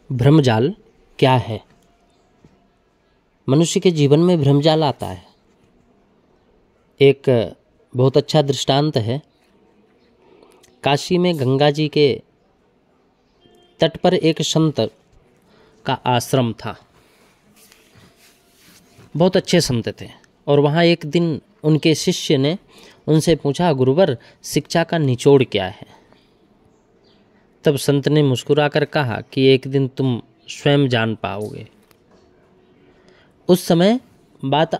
भ्रमजाल क्या है? मनुष्य के जीवन में भ्रमजाल आता है। एक बहुत अच्छा दृष्टांत है। काशी में गंगा जी के तट पर एक संत का आश्रम था। बहुत अच्छे संत थे और वहाँ एक दिन उनके शिष्य ने उनसे पूछा, गुरुवर शिक्षा का निचोड़ क्या है? तब संत ने मुस्कुराकर कहा कि एक दिन तुम स्वयं जान पाओगे। उस समय बात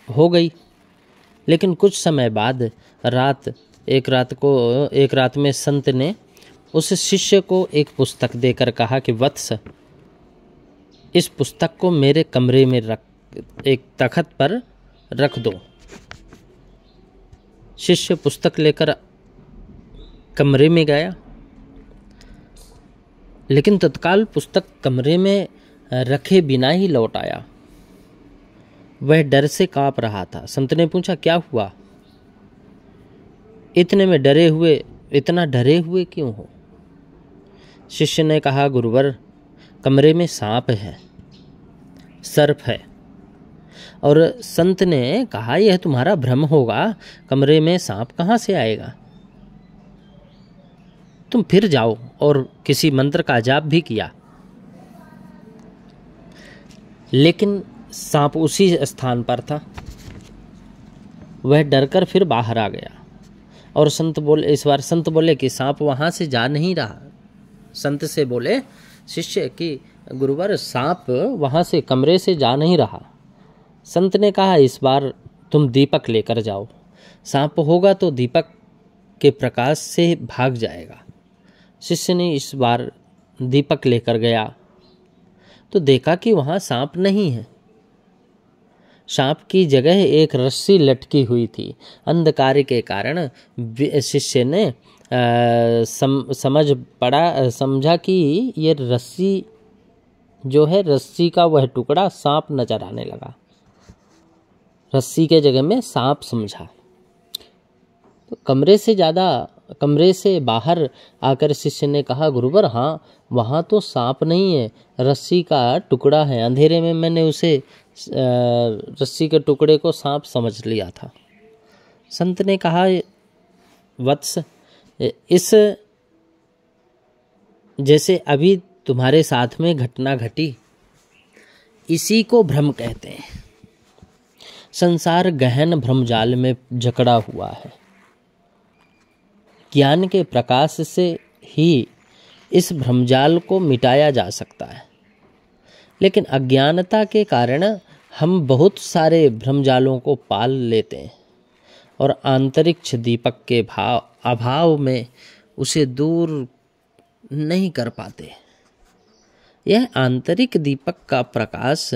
हो गई, लेकिन कुछ समय बाद एक रात में संत ने उस शिष्य को एक पुस्तक देकर कहा कि वत्स, इस पुस्तक को मेरे कमरे में एक तख्त पर रख दो। शिष्य पुस्तक लेकर कमरे में गया, लेकिन तत्काल पुस्तक कमरे में रखे बिना ही लौट आया। वह डर से कांप रहा था। संत ने पूछा, क्या हुआ? इतना डरे हुए क्यों हो? शिष्य ने कहा, गुरुवर कमरे में सांप है, सर्प है। और संत ने कहा, यह तुम्हारा भ्रम होगा, कमरे में सांप कहाँ से आएगा? तुम फिर जाओ। और किसी मंत्र का जाप भी किया, लेकिन सांप उसी स्थान पर था। वह डरकर फिर बाहर आ गया और इस बार संत बोले कि सांप वहाँ से जा नहीं रहा। संत से बोले शिष्य कि गुरुवर सांप वहाँ से कमरे से जा नहीं रहा। संत ने कहा, इस बार तुम दीपक लेकर जाओ, सांप होगा तो दीपक के प्रकाश से भाग जाएगा। शिष्य ने इस बार दीपक लेकर गया तो देखा कि वहाँ सांप नहीं है। सांप की जगह एक रस्सी लटकी हुई थी। अंधकार के कारण शिष्य ने समझा कि ये रस्सी जो है, रस्सी का वह टुकड़ा सांप नजर आने लगा। रस्सी के जगह में सांप समझा। तो कमरे से बाहर आकर शिष्य ने कहा, गुरुवर हाँ, वहाँ तो सांप नहीं है, रस्सी का टुकड़ा है। अंधेरे में मैंने उसे रस्सी के टुकड़े को सांप समझ लिया था। संत ने कहा, वत्स, इस जैसे अभी तुम्हारे साथ में घटना घटी, इसी को भ्रम कहते हैं। संसार गहन भ्रमजाल में जकड़ा हुआ है। ज्ञान के प्रकाश से ही इस भ्रमजाल को मिटाया जा सकता है, लेकिन अज्ञानता के कारण हम बहुत सारे भ्रमजालों को पाल लेते हैं और आंतरिक दीपक के अभाव में उसे दूर नहीं कर पाते। यह आंतरिक दीपक का प्रकाश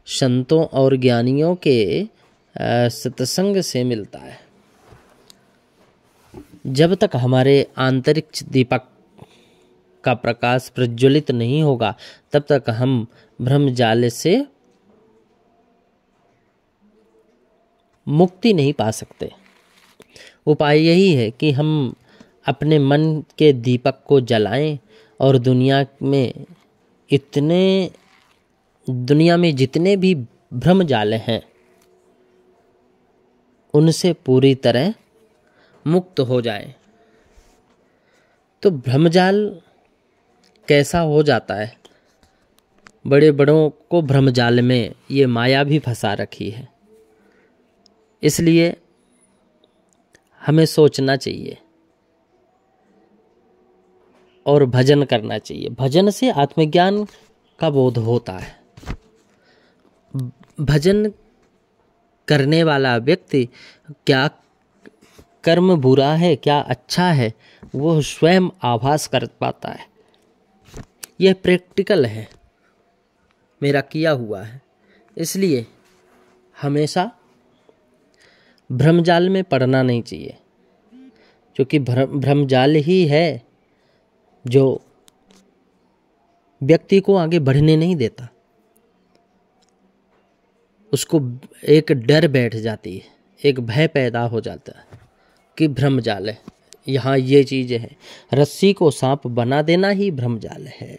संतों और ज्ञानियों के सत्संग से मिलता है। जब तक हमारे आंतरिक दीपक का प्रकाश प्रज्वलित नहीं होगा, तब तक हम भ्रमजाल से मुक्ति नहीं पा सकते। उपाय यही है कि हम अपने मन के दीपक को जलाएं और दुनिया में जितने भी भ्रमजाल हैं उनसे पूरी तरह मुक्त हो जाएं। तो भ्रमजाल कैसा हो जाता है? बड़े बड़ों को भ्रमजाल में ये माया भी फंसा रखी है। इसलिए हमें सोचना चाहिए और भजन करना चाहिए। भजन से आत्मज्ञान का बोध होता है। भजन करने वाला व्यक्ति क्या कर्म बुरा है, क्या अच्छा है, वो स्वयं आभास कर पाता है। यह प्रैक्टिकल है, मेरा किया हुआ है। इसलिए हमेशा भ्रमजाल में पड़ना नहीं चाहिए, क्योंकि भ्रमजाल ही है जो व्यक्ति को आगे बढ़ने नहीं देता। उसको एक डर बैठ जाती है, एक भय पैदा हो जाता है कि भ्रमजाल है, यहाँ ये चीज़ है। रस्सी को सांप बना देना ही भ्रमजाल है।